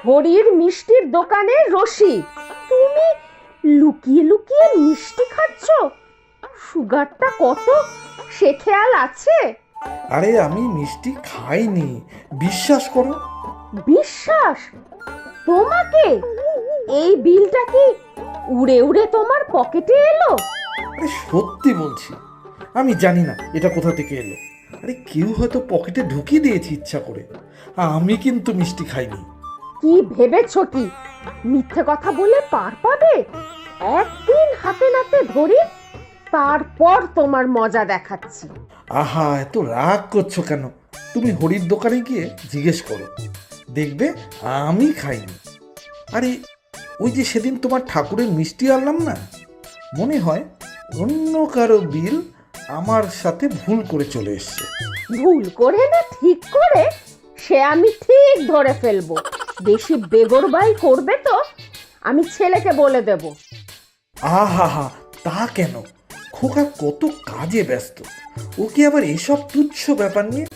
হরির মিষ্টির দোকানে রসিক, তুমি লুকিয়ে লুকিয়ে মিষ্টি খাচ্ছ? সুগারটা কত সে খেয়াল আছে? আরে আমি মিষ্টি খাইনি, বিশ্বাস করো। বিশ্বাস তোমাকে? এই বিলটা কি উড়ে উড়ে তোমার পকেটে এলো? আরে সত্যি বলছি, আমি জানি না এটা কোথা থেকে এলো। আরে কেউ হয়তো পকেটে ঢুকিয়ে দিয়েছে ইচ্ছা করে। আমি কিন্তু মিষ্টি খাইনি। কি ভেবেছো কি মিথ্যে কথা বলে পার পাবে? একদিন হাতে নাতে ধরি, তারপর তোমার মজা দেখাচ্ছি। আহা, এত রাগ করছো কেন? তুমি হরির দোকানে গিয়ে জিজ্ঞেস করো, দেখবে আমি খাইনি। আরে ওই যে সেদিন তোমার ঠাকুরের মিষ্টি আনলাম না, মনে হয় অন্য কারো বিল আমার সাথে ভুল করে চলে এসছে। ভুল করে না ঠিক করে সে আমি ঠিক ধরে ফেলবো। বেশি বেগরবাই করবে তো আমি ছেলেকে বলে দেব। আহা হা, তা কেন? খোকা কত কাজে ব্যস্ত, ওকে আবার এসব তুচ্ছ ব্যাপার নিয়ে